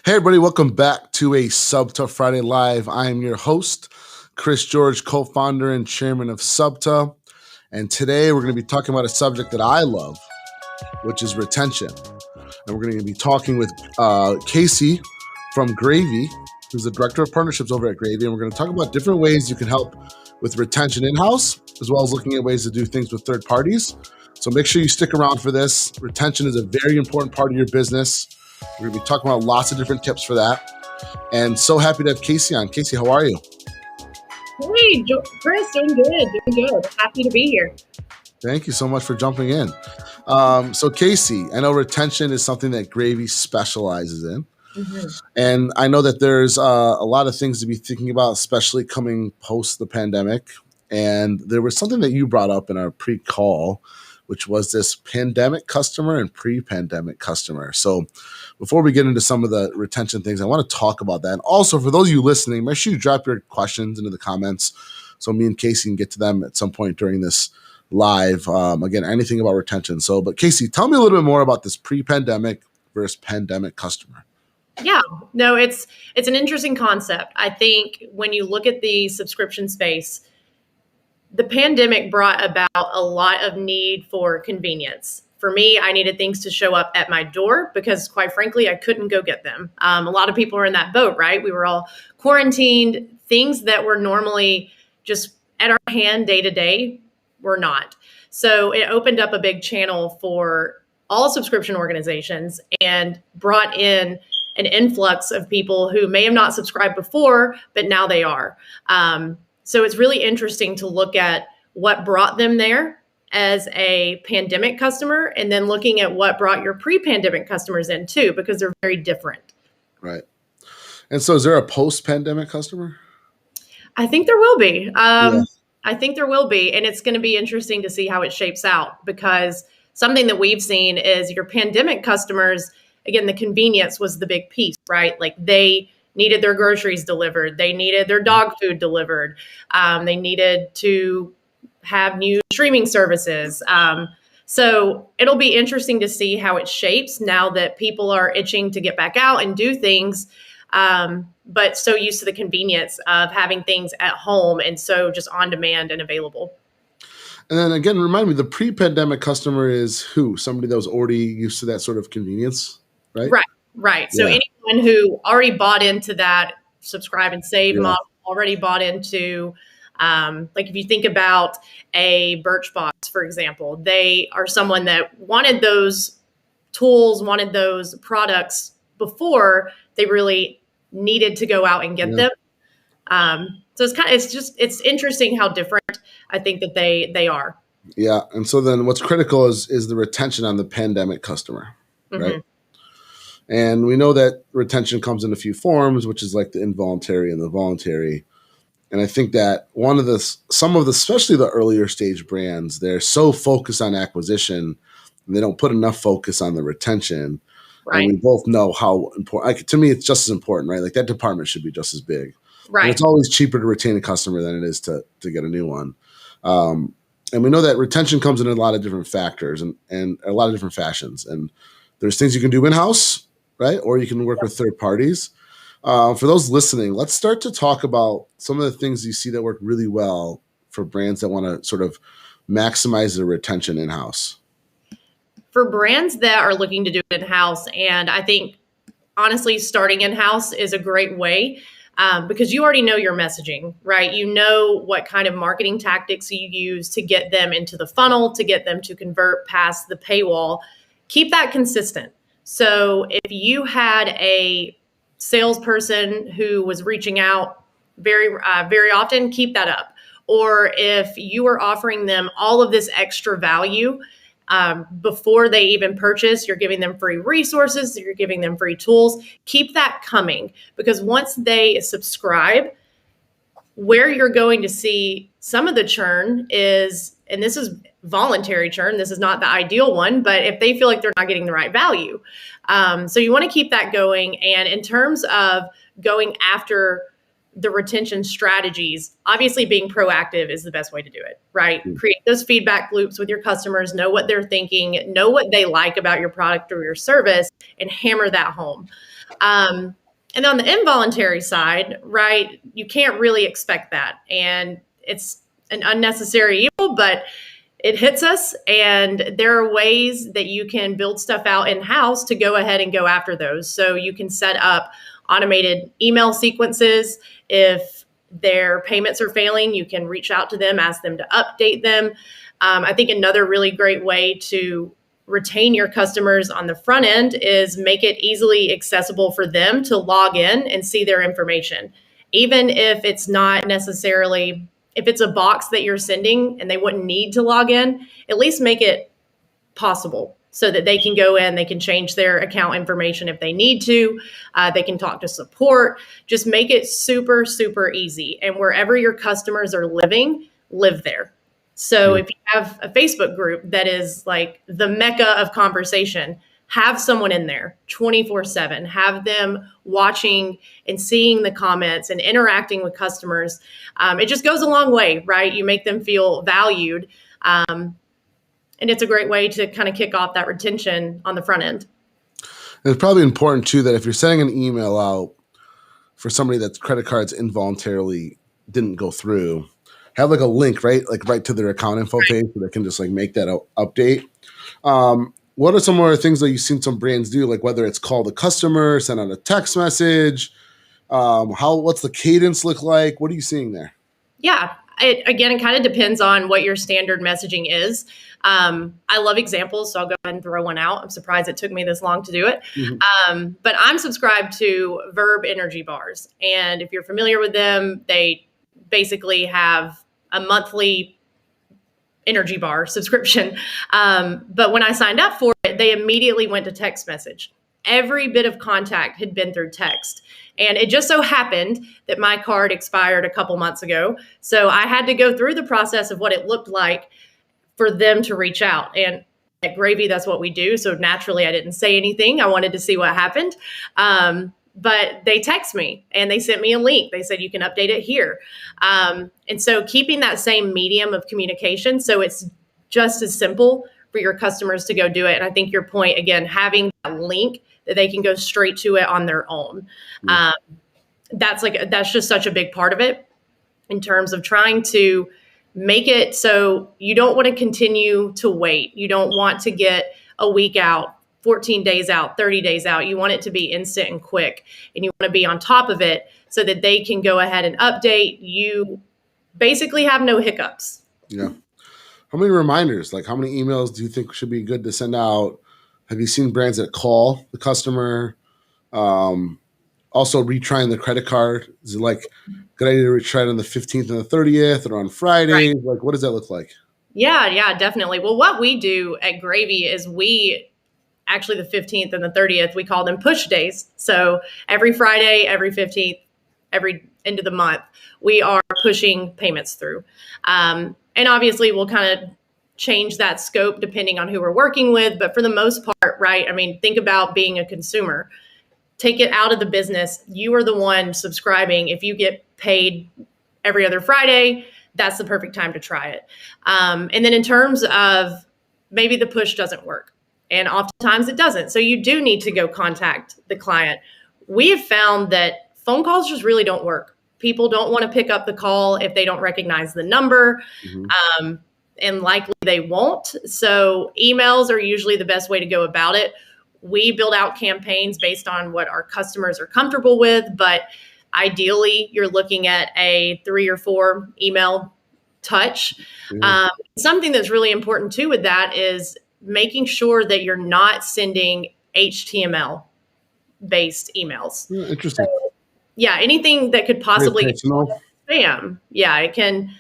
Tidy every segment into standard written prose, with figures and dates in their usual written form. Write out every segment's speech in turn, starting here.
Hey, everybody, welcome back to a Subta Friday Live. I am your host, Chris George, co-founder and chairman of Subta. And today we're going to be talking about a subject that I love, which is retention. And we're going to be talking with Casey from Gravy, who's the director of partnerships over at Gravy. And we're going to talk about different ways you can help with retention in-house, as well as looking at ways to do things with third parties. So make sure you stick around for this. Retention is a very important part of your business. We're going to be talking about lots of different tips for that. And so happy to have Casey on. Casey, how are you? Hey, Chris, doing good. Happy to be here. Thank you so much for jumping in. So Casey, I know retention is something that Gravy specializes in. Mm-hmm. And I know that there's a lot of things to be thinking about, especially coming post the pandemic. And there was something that you brought up in our pre-call, which was this pandemic customer and pre-pandemic customer. So before we get into some of the retention things, I want to talk about that. And also, for those of you listening, make sure you drop your questions into the comments so me and Casey can get to them at some point during this live. Again, anything about retention. But Casey, tell me a little bit more about this pre-pandemic versus pandemic customer. Yeah, no, it's an interesting concept. I think when you look at the subscription space, the pandemic brought about a lot of need for convenience. For me, I needed things to show up at my door because, quite frankly, I couldn't go get them. A lot of people are in that boat, right? We were all quarantined. Things that were normally just at our hand day to day were not. So it opened up a big channel for all subscription organizations and brought in an influx of people who may have not subscribed before, but now they are. So it's really interesting to look at what brought them there as a pandemic customer, and then looking at what brought your pre-pandemic customers in too, because they're very different. Right. And so is there a post-pandemic customer? I think there will be. I think there will be. And it's going to be interesting to see how it shapes out, because something that we've seen is your pandemic customers, again, the convenience was the big piece, right? Like they needed their groceries delivered. They needed their dog food delivered. They needed to have new streaming services. So it'll be interesting to see how it shapes now that people are itching to get back out and do things, but so used to the convenience of having things at home and so just on demand and available. And then again, remind me, the pre-pandemic customer is who? Somebody that was already used to that sort of convenience, right? Right. So anyone who already bought into that subscribe and save model, already bought into, like if you think about a Birchbox, for example, they are someone that wanted those tools, wanted those products before they really needed to go out and get them. So it's interesting how different I think that they are. Yeah. And so then what's critical is the retention on the pandemic customer, right? And we know that retention comes in a few forms, which is like the involuntary and the voluntary. And I think that some of the, especially the earlier stage brands, they're so focused on acquisition and they don't put enough focus on the retention. Right. And we both know how important, to me, it's just as important, right? Like that department should be just as big. Right. And it's always cheaper to retain a customer than it is to get a new one. And we know that retention comes in a lot of different factors and a lot of different fashions. And there's things you can do in-house, right? Or you can work with third parties. For those listening, let's start to talk about some of the things you see that work really well for brands that want to sort of maximize their retention in-house. For brands that are looking to do it in-house, and I think, honestly, starting in-house is a great way because you already know your messaging, right? You know what kind of marketing tactics you use to get them into the funnel, to get them to convert past the paywall. Keep that consistent. So if you had a salesperson who was reaching out very often, keep that up. Or if you are offering them all of this extra value before they even purchase, you're giving them free resources, you're giving them free tools, keep that coming, because once they subscribe, where you're going to see some of the churn is, and this is voluntary churn, this is not the ideal one, but if they feel like they're not getting the right value. So you want to keep that going. And in terms of going after the retention strategies, obviously being proactive is the best way to do it, right? Mm-hmm. Create those feedback loops with your customers, know what they're thinking, know what they like about your product or your service, and hammer that home. And on the involuntary side, right, you can't really expect that. And it's an unnecessary evil, but it hits us. And there are ways that you can build stuff out in house to go ahead and go after those. So you can set up automated email sequences. If their payments are failing, you can reach out to them, ask them to update them. I think another really great way to retain your customers on the front end is make it easily accessible for them to log in and see their information. Even if it's not necessarily, if it's a box that you're sending and they wouldn't need to log in, at least make it possible so that they can go in, they can change their account information if they need to, they can talk to support. Just make it super, super easy. And wherever your customers are living, live there. So if you have a Facebook group that is like the mecca of conversation, have someone in there 24/7, have them watching and seeing the comments and interacting with customers. It just goes a long way, right? You make them feel valued. And it's a great way to kind of kick off that retention on the front end. And it's probably important too that if you're sending an email out for somebody that's credit cards involuntarily didn't go through, have like a link, right? Like right to their account info page so they can just like make that update. What are some more things that you've seen some brands do? Like whether it's call the customer, send out a text message, what's the cadence look like? What are you seeing there? Yeah, it kind of depends on what your standard messaging is. I love examples, so I'll go ahead and throw one out. I'm surprised it took me this long to do it. But I'm subscribed to Verb energy bars. And if you're familiar with them, they basically have a monthly energy bar subscription. But when I signed up for it, they immediately went to text message. Every bit of contact had been through text. And it just so happened that my card expired a couple months ago. So I had to go through the process of what it looked like for them to reach out. And at Gravy, that's what we do. So naturally, I didn't say anything. I wanted to see what happened. But they text me and they sent me a link. They said, you can update it here. And so keeping that same medium of communication, so it's just as simple for your customers to go do it. And I think your point, again, having that link that they can go straight to it on their own. That's just such a big part of it in terms of trying to make it so you don't want to continue to wait. You don't want to get a week out, 14 days out, 30 days out. You want it to be instant and quick, and you want to be on top of it so that they can go ahead and update. You basically have no hiccups. Yeah. How many reminders, like how many emails do you think should be good to send out? Have you seen brands that call the customer? Also retrying the credit card. Is it like good idea to retry it on the 15th and the 30th or on Friday? Right. Like, what does that look like? Yeah, definitely. Well, what we do at Gravy is actually the 15th and the 30th, we call them push days. So every Friday, every 15th, every end of the month, we are pushing payments through. And obviously we'll kind of change that scope depending on who we're working with. But for the most part, right, I mean, think about being a consumer. Take it out of the business. You are the one subscribing. If you get paid every other Friday, that's the perfect time to try it. And then in terms of maybe the push doesn't work. And oftentimes it doesn't. So you do need to go contact the client. We have found that phone calls just really don't work. People don't want to pick up the call if they don't recognize the number. And likely they won't. So emails are usually the best way to go about it. We build out campaigns based on what our customers are comfortable with, but ideally you're looking at a 3 or 4 email touch. Something that's really important too with that is making sure that you're not sending HTML based emails. Interesting. So, anything that could possibly spam. Yeah, it can.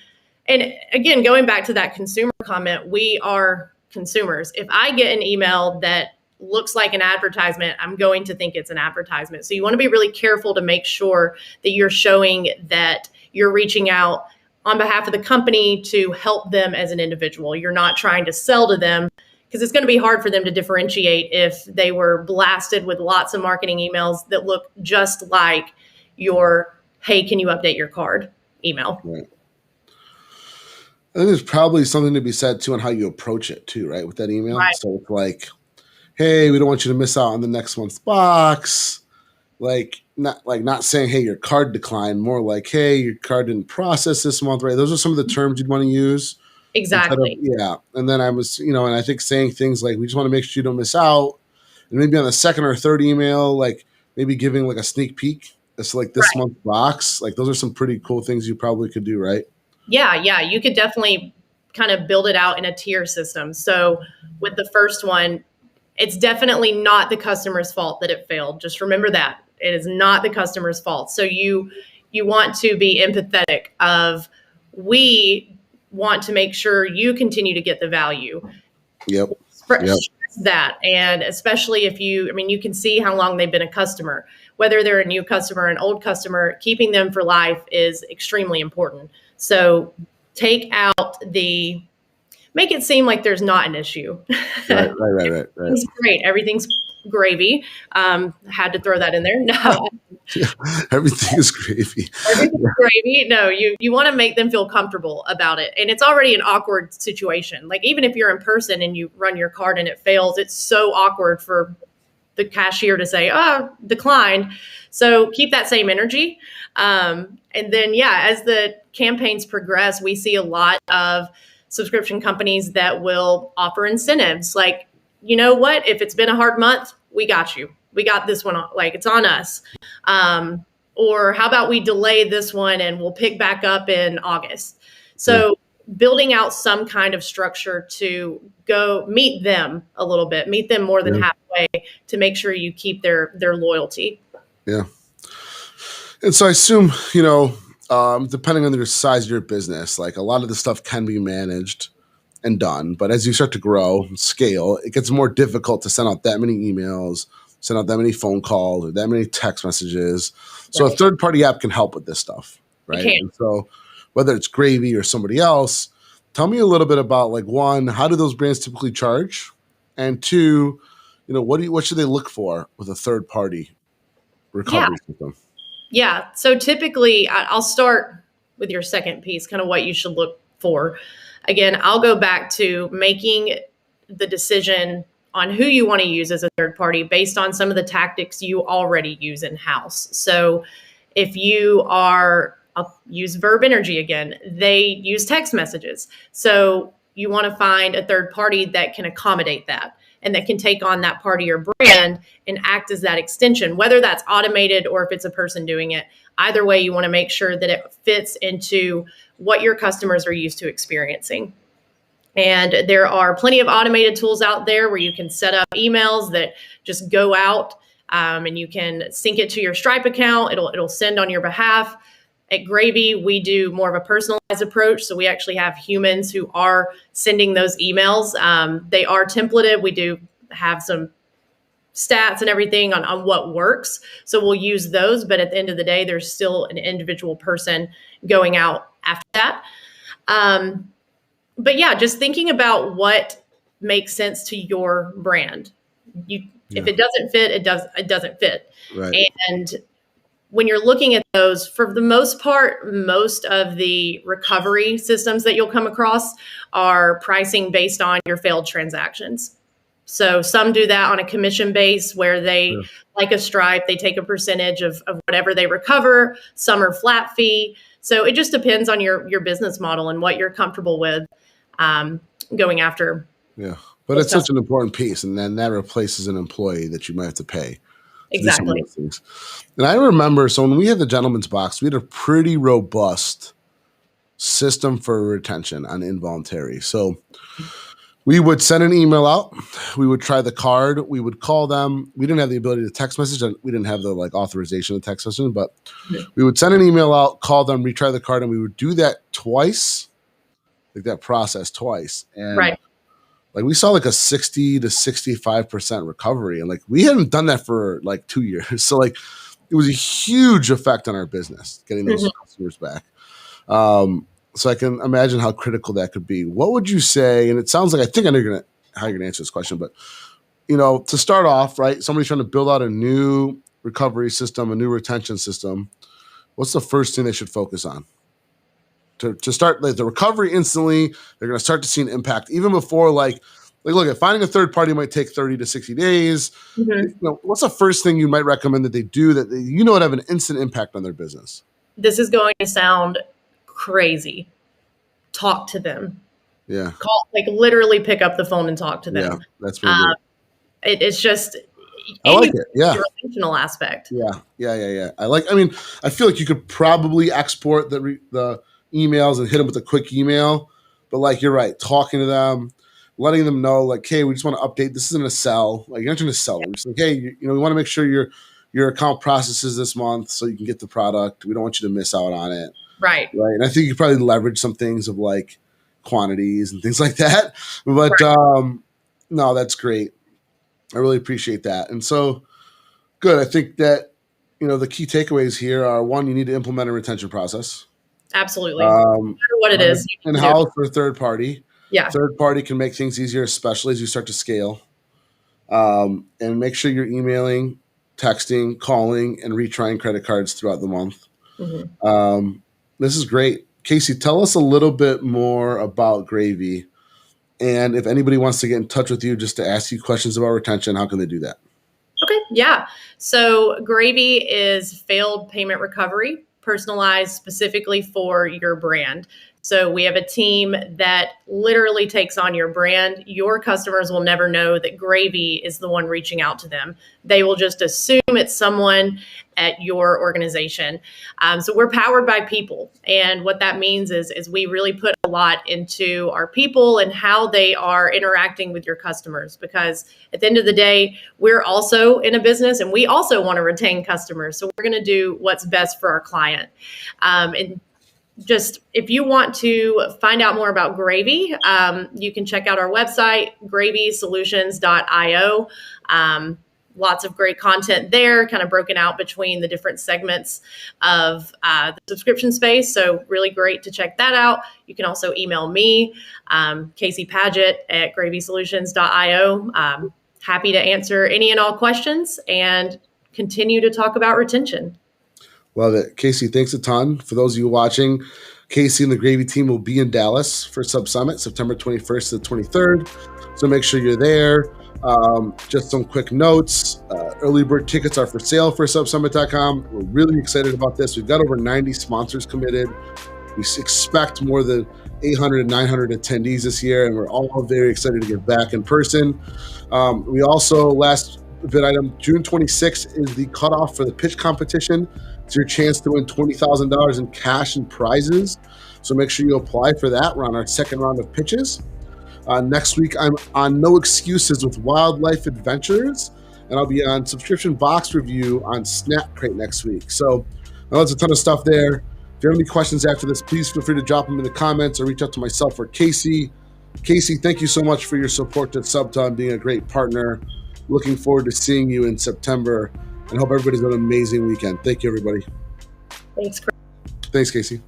And again, going back to that consumer comment, we are consumers. If I get an email that looks like an advertisement, I'm going to think it's an advertisement. So you want to be really careful to make sure that you're showing that you're reaching out on behalf of the company to help them as an individual. You're not trying to sell to them, because it's going to be hard for them to differentiate if they were blasted with lots of marketing emails that look just like your, hey, can you update your card email? Right. I think there's probably something to be said too on how you approach it too, right? With that email. Right. So it's like, hey, we don't want you to miss out on the next month's box. like not saying, hey, your card declined, more like, hey, your card didn't process this month, right? Those are some of the terms you'd want to use instead of, Exactly. yeah. And then I was, and I think saying things like, we just want to make sure you don't miss out. And maybe on the second or third email, like maybe giving like a sneak peek. It's like this Right. month's box. Like those are some pretty cool things you probably could do, right? Yeah, you could definitely kind of build it out in a tier system. So with the first one, it's definitely not the customer's fault that it failed. Just remember that. It is not the customer's fault. So you want to be empathetic of, we want to make sure you continue to get the value. Yep. Yep. Stress that. And especially if you can see how long they've been a customer, whether they're a new customer, an old customer, keeping them for life is extremely important. So make it seem like there's not an issue. Right. Everything's great. Everything's gravy. Had to throw that in there. No, Everything is gravy. everything's gravy. No, you want to make them feel comfortable about it. And it's already an awkward situation. Like even if you're in person and you run your card and it fails, it's so awkward for the cashier to say, "Oh, declined." So keep that same energy. And then, yeah, as the campaigns progress, we see a lot of subscription companies that will offer incentives. Like, you know what? If it's been a hard month, we got you. We got this one. Like it's on us. Or how about we delay this one and we'll pick back up in August? So building out some kind of structure to go meet them a little bit, meet them more than halfway to make sure you keep their loyalty. Yeah. And so I assume, depending on the size of your business, like a lot of the stuff can be managed and done. But as you start to grow and scale, it gets more difficult to send out that many emails, send out that many phone calls, or that many text messages. So a third-party app can help with this stuff, right? And so whether it's Gravy or somebody else, tell me a little bit about, like, one, how do those brands typically charge? And two, what should they look for with a third-party recovery system? Yeah. So typically, I'll start with your second piece, kind of what you should look for. Again, I'll go back to making the decision on who you want to use as a third party based on some of the tactics you already use in house. So if I'll use Verb Energy again, they use text messages. So you want to find a third party that can accommodate that and that can take on that part of your brand and act as that extension, whether that's automated or if it's a person doing it. Either way, you want to make sure that it fits into what your customers are used to experiencing. And there are plenty of automated tools out there where you can set up emails that just go out, and you can sync it to your Stripe account. It'll send on your behalf. At Gravy, we do more of a personalized approach. So we actually have humans who are sending those emails. They are templated. We do have some stats and everything on what works. So we'll use those. But at the end of the day, there's still an individual person going out after that. But yeah, just thinking about what makes sense to your brand. If it doesn't fit, it doesn't fit. Right. And when you're looking at those, for the most part, most of the recovery systems that you'll come across are pricing based on your failed transactions. So some do that on a commission base where they, like a Stripe, they take a percentage of whatever they recover. Some are flat fee. So it just depends on your business model and what you're comfortable with going after. Yeah. But it's such an important piece. And then that replaces an employee that you might have to pay. Exactly. And I remember, so when we had the Gentleman's Box, we had a pretty robust system for retention on Involuntary. So we would send an email out. We would try the card. We would call them. We didn't have the ability to text message. And we didn't have the authorization of text messaging, but we would send an email out, call them, retry the card, and we would do that twice, that process twice. And we saw a 60 to 65% recovery. And we hadn't done that for 2 years. So it was a huge effect on our business, getting those customers back. So I can imagine how critical that could be. What would you say? And it sounds like, I think I know how you're going to answer this question, but to start off, right, somebody's trying to build out a new recovery system, a new retention system. What's the first thing they should focus on? To start the recovery instantly, they're going to start to see an impact even before Like, look, finding a third party might take 30 to 60 days. What's the first thing you might recommend that they do that would have an instant impact on their business? This is going to sound crazy. Talk to them. Yeah. Literally pick up the phone and talk to them. Yeah, that's really good. It's just, I like it. Yeah. The relational aspect. Yeah. I feel like you could probably export the emails and hit them with a quick email, but like, you're right, talking to them, letting them know, like, hey, we just want to update. This isn't a sell. Like, you're not trying to sell them. Just like, hey, we want to make sure your account processes this month so you can get the product. We don't want you to miss out on it. Right. And I think you probably leverage some things of like quantities and things like that. But no, that's great. I really appreciate that. And so, good. I think that, the key takeaways here are, one, you need to implement a retention process. Absolutely. No matter what it is. In-house or third party. Yeah. Third party can make things easier, especially as you start to scale. And make sure you're emailing, texting, calling, and retrying credit cards throughout the month. Mm-hmm. This is great. Casey, tell us a little bit more about Gravy. And if anybody wants to get in touch with you just to ask you questions about retention, how can they do that? Okay. Yeah. So Gravy is failed payment recovery, personalized specifically for your brand. So we have a team that literally takes on your brand. Your customers will never know that Gravy is the one reaching out to them. They will just assume it's someone at your organization. So we're powered by people. And what that means is we really put a lot into our people and how they are interacting with your customers. Because at the end of the day, we're also in a business and we also want to retain customers. So we're going to do what's best for our client. And just if you want to find out more about Gravy, you can check out our website, gravysolutions.io. Lots of great content there, kind of broken out between the different segments of the subscription space. So really great to check that out. You can also email me, Casey Paget at gravysolutions.io. Happy to answer any and all questions and continue to talk about retention. Love it. Casey, thanks a ton. For those of you watching, Casey and the Gravy team will be in Dallas for Sub Summit, September 21st to the 23rd. So make sure you're there. Just some quick notes. Early bird tickets are for sale for subsummit.com. We're really excited about this. We've got over 90 sponsors committed. We expect more than 800 and 900 attendees this year, and we're all very excited to get back in person. We also, last bid item, June 26th is the cutoff for the pitch competition. It's your chance to win $20,000 in cash and prizes. So make sure you apply for that. We're on our second round of pitches. Next week, I'm on No Excuses with Wildlife Adventures, and I'll be on Subscription Box Review on Snap Crate next week. So there's a ton of stuff there. If you have any questions after this, please feel free to drop them in the comments or reach out to myself or Casey. Casey, thank you so much for your support to Subta and being a great partner. Looking forward to seeing you in September, and hope everybody's got an amazing weekend. Thank you, everybody. Thanks, Chris. Thanks, Casey.